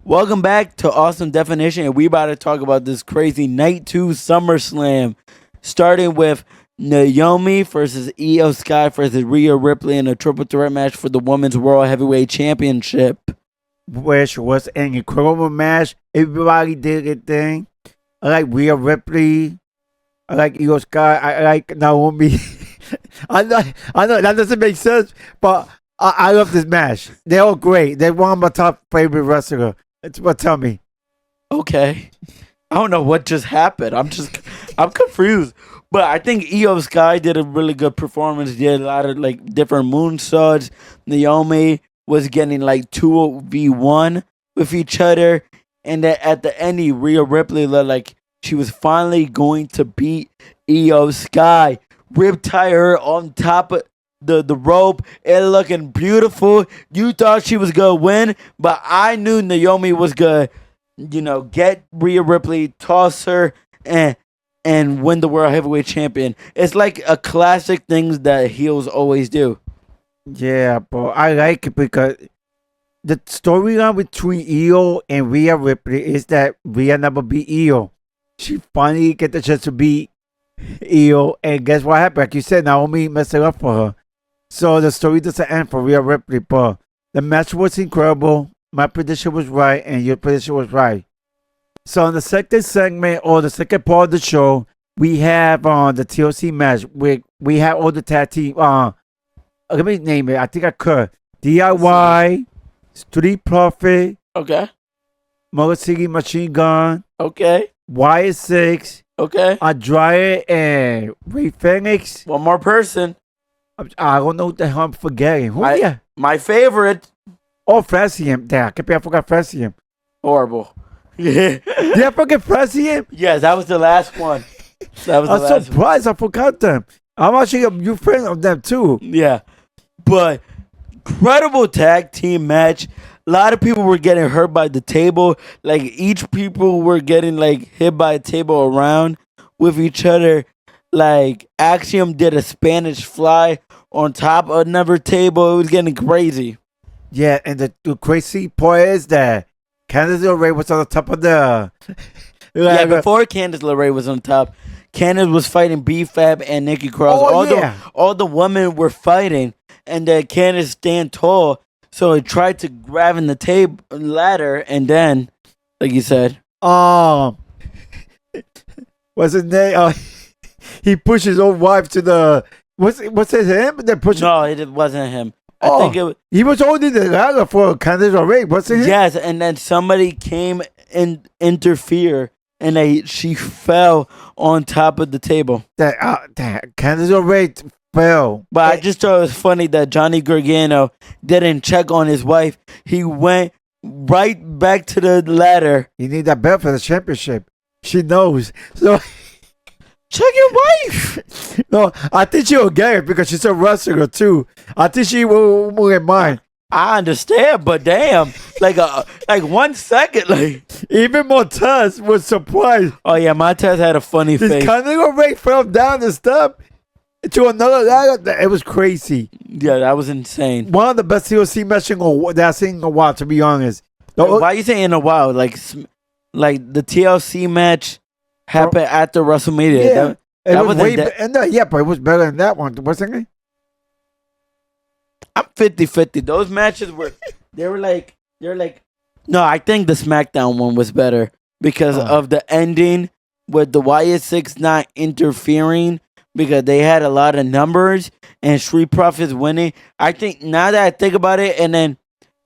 Welcome back to Awesome Definition, and we about to talk about this crazy Night 2 SummerSlam, starting with Naomi versus Io Sky versus Rhea Ripley in a triple threat match for the Women's World Heavyweight Championship. Which was an incredible match. Everybody did their thing. I like Rhea Ripley. I like Io Sky. I like Naomi. I know that doesn't make sense, but I love this match. They're all great. They're one of my top favorite wrestlers. It's what tell me. Okay. I don't know what just happened. I'm confused. But I think Io Sky did a really good performance. Did a lot of like different moonsaults. Naomi was getting like 2v1 with each other. And then at the end, Rhea Ripley looked like she was finally going to beat Io Sky. Rip tie her on top of the rope. It looking beautiful. You thought she was going to win, but I knew Naomi was going to, get Rhea Ripley, toss her, and win the World Heavyweight Champion. It's like a classic thing that heels always do. Yeah, but I like it because the storyline between Io and Rhea Ripley is that Rhea never beat Io. She finally get the chance to beat Io, and guess what happened? Like you said, Naomi messed it up for her. So the story doesn't end for Rhea Ripley, but the match was incredible. My prediction was right, and your prediction was right. So in the second segment, or the second part of the show, we have the TLC match. We have all the tag team. Let me name it. I think I could. DIY, Street Profit, Okay. Motor City Machine Gun, Okay. Y6, Okay. Andrade, and Ray Phoenix. One more person. I don't know what the hell I'm forgetting. Who? Yeah. My favorite. Oh, Frasium. Damn, I forgot Frasium. Horrible. Did I forget Frasium? Yes, that was the last one. I'm surprised I forgot them. I'm actually a new friend of them too. Yeah. But incredible tag team match. A lot of people were getting hurt by the table. Like each people were getting like hit by a table around with each other. Like Axiom did a Spanish fly on top of another table. It was getting crazy. Yeah, and the crazy part is that Candice LeRae was on the top of the. Yeah, before Candice LeRae was on top, Candice was fighting B-Fab and Nikki Cross. All the women were fighting, and then Candice stand tall, so he tried to grab in the table ladder, and then, like you said, what's his name? He pushed his own wife to the. What's his him? No, it wasn't him. I think it was. He was holding the ladder for Candice LeRae, wasn't he? Yes, and then somebody came and interfere, and she fell on top of the table. Candice LeRae fell. But I just thought it was funny that Johnny Gargano didn't check on his wife. He went right back to the ladder. He need that belt for the championship. She knows. So check your wife. No, I think she'll get it because she's a wrestler too. I think she will get mine. I understand, but damn, like 1 second, like even Montez was surprised. Oh yeah, Montez had a funny face. This kind of Ray fell down the step to another ladder. It was crazy. Yeah, that was insane. One of the best TLC matches that I've seen in a while, to be honest. Why you saying in a while? Like the TLC match happened after WrestleMania. Yeah, but it was better than that one, wasn't it? I'm 50-50. Those matches were like no, I think the SmackDown one was better because of the ending with the YS6 not interfering because they had a lot of numbers and Street Profits winning. I think now that I think about it, and then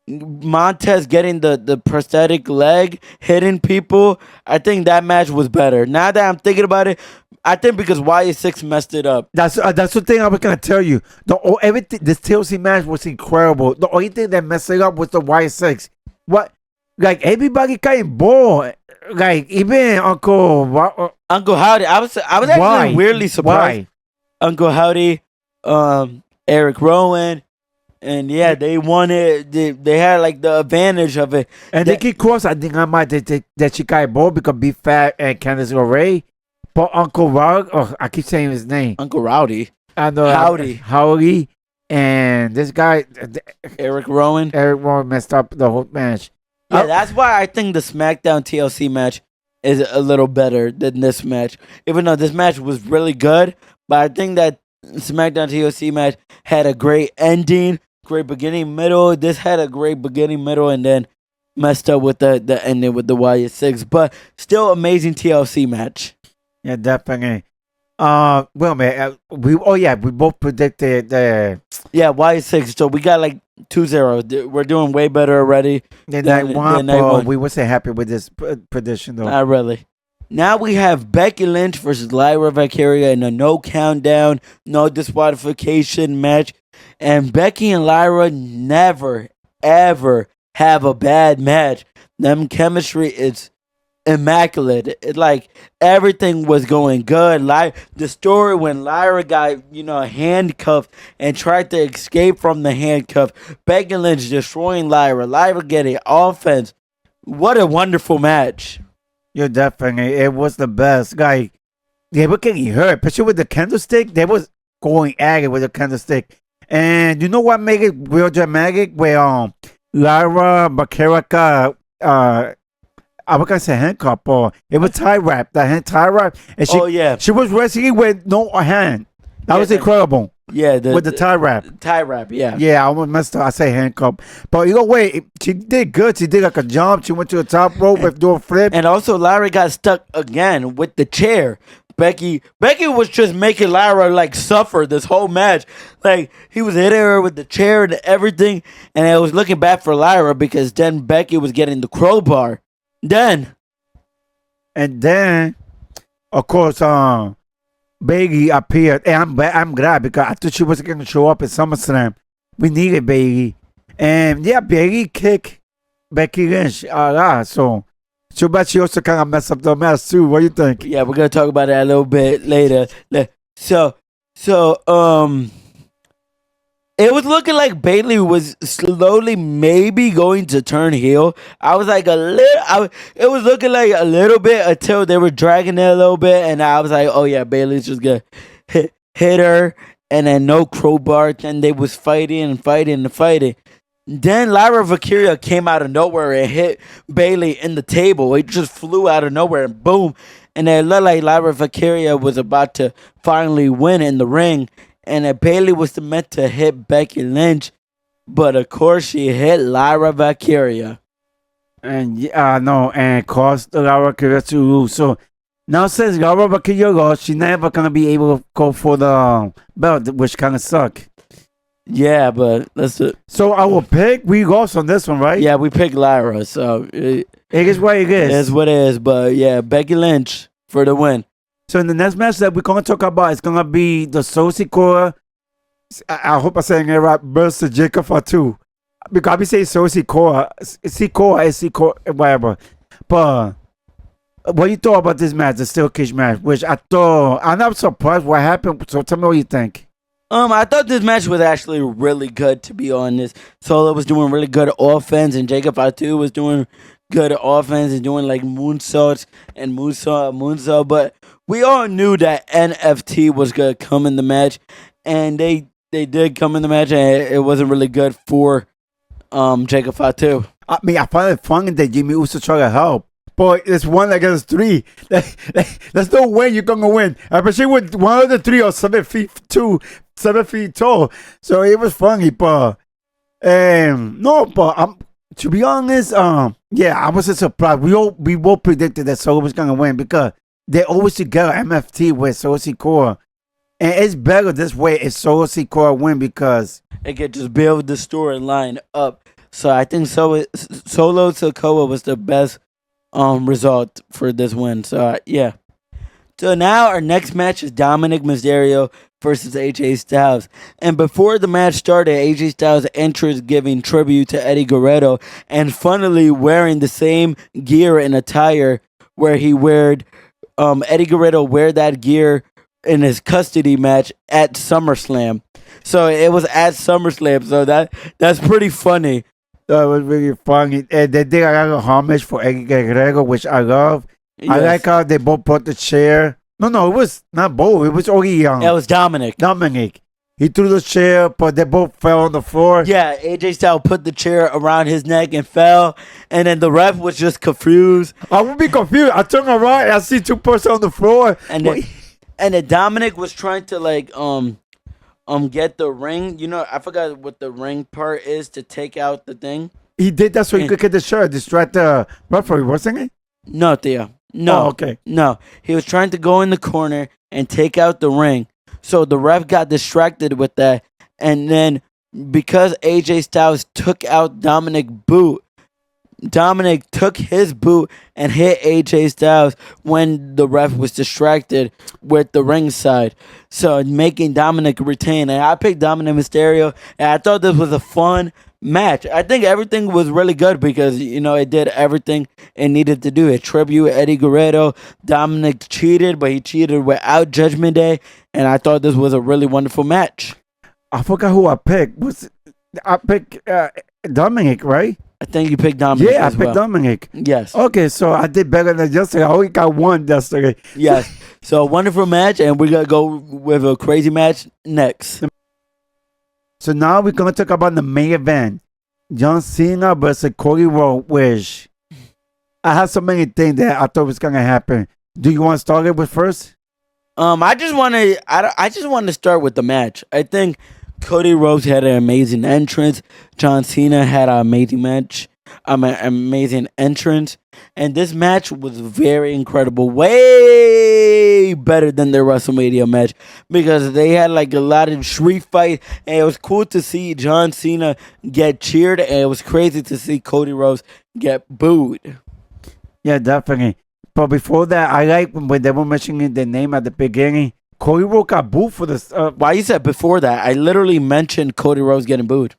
Montez getting the prosthetic leg hitting people, I think that match was better. Now that I'm thinking about it, I think because YS6 messed it up. That's the thing I was gonna tell you. Everything this TLC match was incredible. The only thing that messed it up was the YS6. What? Like everybody kind of bored. Like even Uncle Howdy. I was actually weirdly surprised. Why? Uncle Howdy, Eric Rowan. And yeah, they won it. They had like the advantage of it. And Nikki Cross, I think I might that she got bored because Big Fat and Candice LeRae. But Uncle Rowdy, I keep saying his name. Uncle Rowdy. And Howdy. And this guy, Eric Rowan. Eric Rowan messed up the whole match. Yeah, that's why I think the SmackDown TLC match is a little better than this match. Even though this match was really good, but I think that SmackDown TLC match had a great ending, great beginning, middle. This had a great beginning, middle, and then messed up with the ending with the Wyatt Six. But still, amazing TLC match. Yeah, definitely. Well, man, we both predicted Yeah, Wyatt Six. So we got like 2-0. We're doing way better already. the Than- night one, than night but one. we wasn't happy with this prediction though. Not really. Now we have Becky Lynch versus Lyra Valkyria in a no countdown, no disqualification match. And Becky and Lyra never, ever have a bad match. Them chemistry is immaculate. It like everything was going good. Like the story when Lyra got handcuffed and tried to escape from the handcuff. Becky Lynch destroying Lyra. Lyra getting offense. What a wonderful match. You're definitely. It was the best. Like they were getting hurt, especially with the candlestick. They was going at it with the candlestick. And you know what made it real dramatic? Where Lyra Bakarica I was gonna say handcuff, or it was tie wrap. The hand tie wrap, and Oh yeah, she was wrestling with no hand. That was Yeah, incredible yeah. with the tie wrap. tie wrap. Yeah. Yeah, I almost messed up. I say handcuff, but you know, wait, she did good. She did like a jump. She went to the top rope with doing a flip. And also, Lyra got stuck again with the chair. Becky was just making Lyra like suffer this whole match. Like he was hitting her with the chair and everything, and I was looking bad for Lyra because then Becky was getting the crowbar. Then And then, of course, Bailey appeared, and I'm glad because I thought she wasn't going to show up at SummerSlam. We needed Bailey, and yeah, Bailey kicked Becky Lynch a lot. So too bad she also kind of messed up the match too. What do you think? yeah, we're gonna talk about that a little bit later. So it was looking like Bailey was slowly maybe going to turn heel. I was like it was looking like a little bit until they were dragging it a little bit, and I was like, oh yeah, Bailey's just gonna hit her, and then no crowbar. Then they was fighting. Then Lyra Valkyria came out of nowhere and hit Bailey in the table. It just flew out of nowhere and boom. And it looked like Lyra Valkyria was about to finally win in the ring. And that Bailey was meant to hit Becky Lynch. But of course she hit Lyra Valkyria. And no, and caused Laura Kira to lose. So now since Laura Kira lost, she's never gonna be able to go for the belt, which kind of suck. Yeah, but that's it. So our pick, we lost on this one, right? Yeah, we picked Lyra. So it is what it is. is what it is. But yeah, Becky Lynch for the win. So in the next match that we're gonna talk about, it's gonna be the Sosicora. I hope I'm saying it right. Versus Jacob Fatu. Because I be saying Sosicora, Sicora, whatever. But what you thought about this match, the steel cage match? Which I'm not surprised what happened. So tell me what you think. I thought this match was actually really good, to be honest. Solo was doing really good offense, and Jacob Fatu was doing good offense and doing like moonsaults and moonsault. But we all knew that NFT was gonna come in the match, and they did come in the match, and it wasn't really good for Jacob Fatu. I mean, I find it funny that Jimmy Uso tried to help. But it's one against three. There's no way you're gonna win. Especially with one of the three or 7 feet 7 feet tall. So it was funny, but no, but to be honest, yeah, I wasn't surprised. We both predicted that Solo was gonna win because they're always together. MFT with Solo Sikoa. And it's better this way if Solo Sikoa win because it could just build the storyline up. So I think Solo Sikoa was the best result for this win. So yeah. So now our next match is Dominic Mysterio versus AJ Styles. And before the match started, AJ Styles entered giving tribute to Eddie Guerrero and funnily wearing the same gear and attire where he Eddie Guerrero wear that gear in his custody match at SummerSlam. So it was at SummerSlam. So that's pretty funny. that was really funny. And they did a lot of homage for Eddie Guerrero, which I love. Yes. I like how they both brought the chair. No, it was not both. It was only It was Dominic. Dominic. He threw the chair, but they both fell on the floor. Yeah, AJ Styles put the chair around his neck and fell, and then the ref was just confused. I would be confused. I turn around and I see two person on the floor. And then Dominic was trying to like get the ring. You know, I forgot what the ring part is to take out the thing. He did that so he could get the shirt, distract the referee, wasn't it? No, Theo. No. Oh, okay. No. He was trying to go in the corner and take out the ring. So the ref got distracted with that. And then because AJ Styles took out Dominic's boot, Dominic took his boot and hit AJ Styles when the ref was distracted with the ring side. So making Dominic retain. And I picked Dominic Mysterio. And I thought this was a fun match. I think everything was really good because, you know, it did everything it needed to do. It tribute Eddie Guerrero. Dominic cheated, but he cheated without Judgment Day. And I thought this was a really wonderful match. I forgot who I picked. I picked Dominic, right? I think you picked Dominic. Yeah, I as picked well. Dominic. Yes. Okay, so I did better than yesterday. I only got one yesterday. Yes. So wonderful match, and we're gonna go with a crazy match next. So now we're gonna talk about the main event: John Cena versus Cody Rhodes. Which I have so many things that I thought was gonna happen. Do you want to start it with first? I just want to start with the match. I think Cody Rhodes had an amazing entrance. John Cena had an amazing match. An amazing entrance. And this match was very incredible. Way better than their WrestleMania match. Because they had like a lot of street fight. And it was cool to see John Cena get cheered. And it was crazy to see Cody Rhodes get booed. Yeah, definitely. But before that, I like when they were mentioning the name at the beginning. Cody Rhodes got booed for this. Why you said before that? I literally mentioned Cody Rhodes getting booed.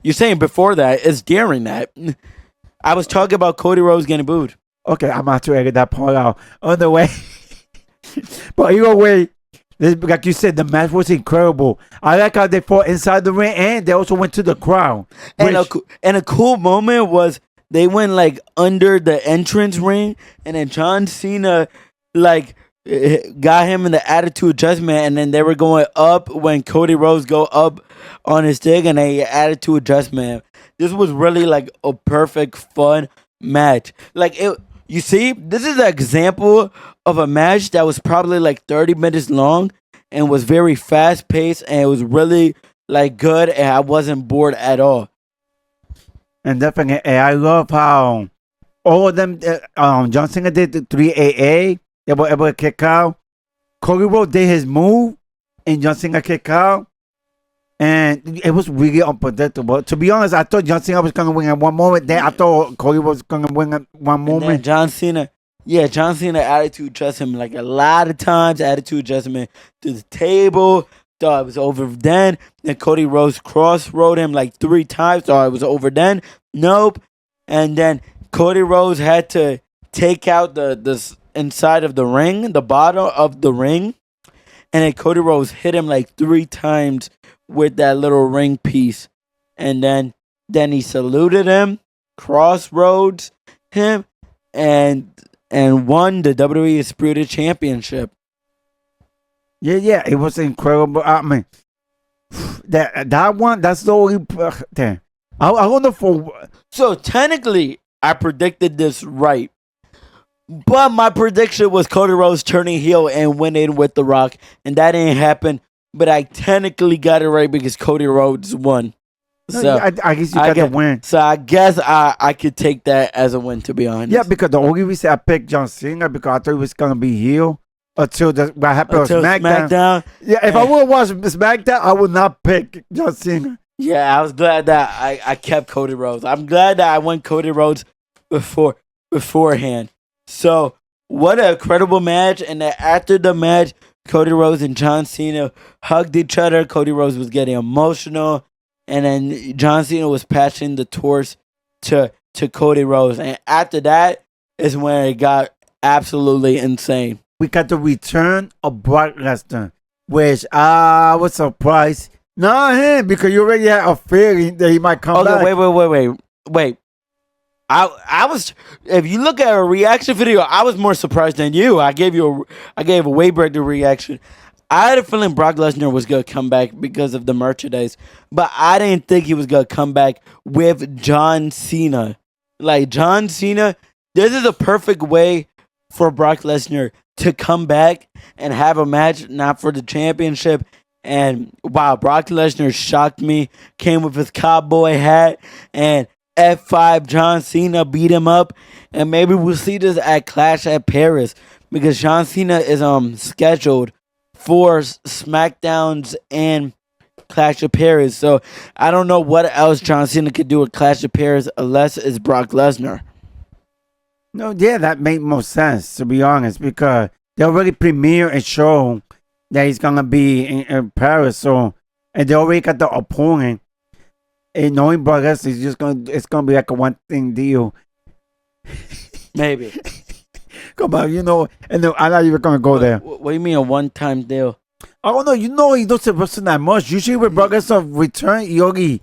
You're saying before that. It's during that. I was talking about Cody Rhodes getting booed. Okay, I'm about to edit that part out. On the way. But either way, like you said, the match was incredible. I like how they fought inside the ring and they also went to the crowd. And a cool moment was they went like under the entrance ring, and then John Cena like got him in the attitude adjustment, and then they were going up when Cody Rhodes go up on his stick, and they attitude adjustment. This was really like a perfect fun match. Like it, you see, this is an example of a match that was probably like 30 minutes long and was very fast paced, and it was really like good, and I wasn't bored at all. And definitely, I love how all of them, John Cena did the 3AA. They were able to kick out. Cody Rhodes did his move, and John Cena kicked out. And it was really unpredictable. To be honest, I thought John Cena was going to win at one moment. Then I thought Cody was going to win at one moment. And then John Cena attitude adjust him like a lot of times. Attitude adjustment to the table. Thought it was over then. Then Cody Rhodes crossroad him like 3 times. Thought it was over then. Nope. And then Cody Rhodes had to take out the inside of the ring, the bottom of the ring. And then Cody Rhodes hit him like 3 times with that little ring piece. And then he saluted him, crossroads him, and won the WWE Undisputed Championship. Yeah, it was incredible. I mean, that one, that's the only thing. I don't know for. So technically, I predicted this right. But my prediction was Cody Rhodes turning heel and winning with The Rock. And that didn't happen. But I technically got it right because Cody Rhodes won. So I guess you got the win. So I guess I could take that as a win, to be honest. Yeah, because the only reason I picked John Cena because I thought he was going to be heel until what happened on SmackDown. Yeah, if I would have watched SmackDown, I would not pick John Cena. Yeah, I was glad that I kept Cody Rhodes. I'm glad that I went Cody Rhodes beforehand. So, what an incredible match. And then after the match, Cody Rhodes and John Cena hugged each other. Cody Rhodes was getting emotional. And then John Cena was passing the torch to Cody Rhodes. And after that is when it got absolutely insane. We got the return of Brock Lesnar, which I was surprised. Not him, because you already had a feeling that he might come back. Wait. I was, if you look at a reaction video, I was more surprised than you. I gave a way better reaction. I had a feeling Brock Lesnar was gonna come back because of the merchandise, but I didn't think he was gonna come back with John Cena. Like John Cena, this is a perfect way for Brock Lesnar to come back and have a match, not for the championship. And wow, Brock Lesnar shocked me. Came with his cowboy hat and F5 John Cena beat him up, and maybe we'll see this at Clash at Paris because John Cena is scheduled for SmackDowns and Clash of Paris. So I don't know what else John Cena could do at Clash of Paris unless it's Brock Lesnar. No, yeah, that made more sense, to be honest, because they already premiere and show that he's gonna be in Paris. So, and they already got the opponent. And knowing Brock Lesnar is it's gonna be like a one thing deal. Maybe. Come on, and then I'm not even gonna go there. What do you mean a one-time deal? I don't know. He doesn't wrestle that much. Usually when Brock Lesnar return, he only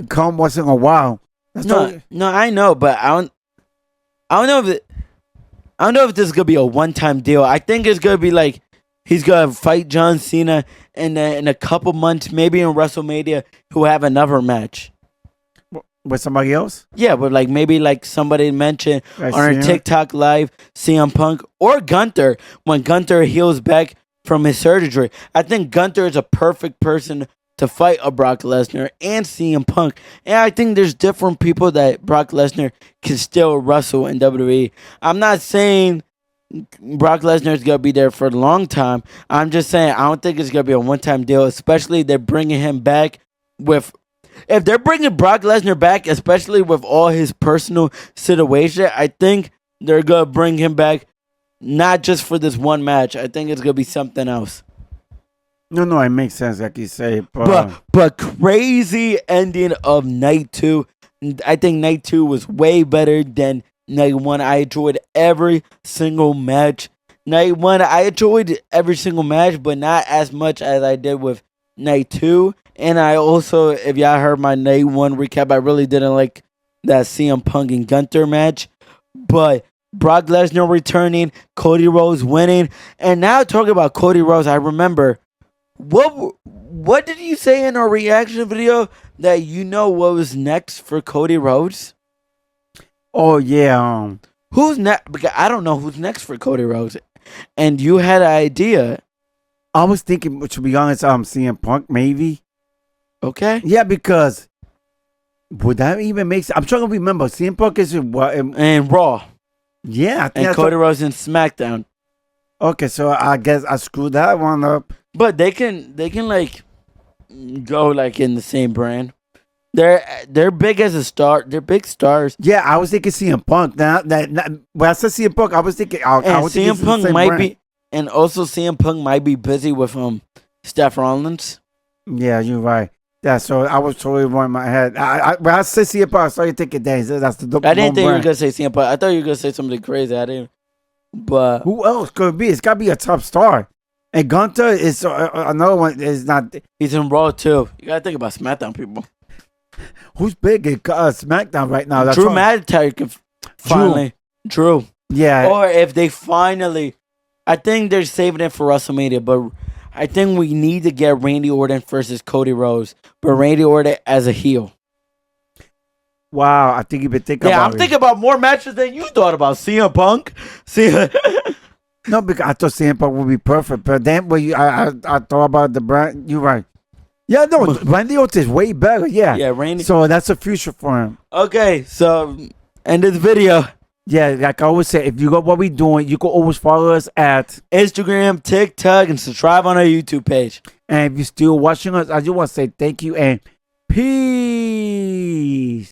come once in a while. No, I know, but I don't know if this is gonna be a one-time deal. I think it's gonna be like he's gonna fight John Cena, and then in a couple months, maybe in WrestleMania, he'll have another match. With somebody else? Yeah, but like maybe like somebody mentioned Like on a Cena? TikTok live, CM Punk or Gunther when Gunther heals back from his surgery. I think Gunther is a perfect person to fight a Brock Lesnar and CM Punk. And I think there's different people that Brock Lesnar can still wrestle in WWE. I'm not saying Brock Lesnar is going to be there for a long time. I'm just saying I don't think it's going to be a one-time deal, especially they're bringing him back with... If they're bringing Brock Lesnar back, especially with all his personal situation, I think they're going to bring him back not just for this one match. I think it's going to be something else. No, it makes sense, like you say. But crazy ending of night 2. I think night 2 was way better than night 1. I enjoyed every single match. Night 1, I enjoyed every single match, but not as much as I did with night 2. And I also, if y'all heard my night 1 recap, I really didn't like that CM Punk and Gunther match. But Brock Lesnar returning, Cody Rhodes winning. And now talking about Cody Rhodes, I remember, what did you say in our reaction video that what was next for Cody Rhodes? Oh, yeah. Who's next? Because I don't know who's next for Cody Rhodes. And you had an idea. I was thinking, to be honest, CM Punk, maybe. Okay. Yeah, because would that even make sense? I'm trying to remember. CM Punk is in what? And Raw. Yeah. I think And Cody Rhodes in SmackDown. Okay, so I guess I screwed that one up. But they can like go like in the same brand. They're big as a star. They're big stars. Yeah, I was thinking CM Punk. When I said CM Punk, I was thinking. I was thinking CM Punk might be, and also CM Punk might be busy with Seth Rollins. Yeah, you're right. Yeah, so I was totally wrong in my head. When I said CM Punk, I started thinking, dang, that's the I didn't think you were gonna say CM Punk. I thought you were gonna say something crazy. I didn't. But who else could it be? It's gotta be a top star. And Gunther is another one. Is not. He's in Raw too. You gotta think about SmackDown people. Who's big in SmackDown right now? Drew McIntyre can finally. Drew. Yeah. Or if they finally, I think they're saving it for WrestleMania, but I think we need to get Randy Orton versus Cody Rhodes, but Randy Orton as a heel. Wow, I think you've been thinking about it. Yeah, I'm thinking about more matches than you thought about. CM Punk. No, because I thought CM Punk would be perfect, but then when I thought about the brand, you're right. Yeah, no, Randy Orton is way better. Yeah. Yeah, Randy. So that's a future for him. Okay, so end of the video. Yeah, like I always say, if you got what we're doing, you can always follow us at Instagram, TikTok, and subscribe on our YouTube page. And if you're still watching us, I just want to say thank you and peace.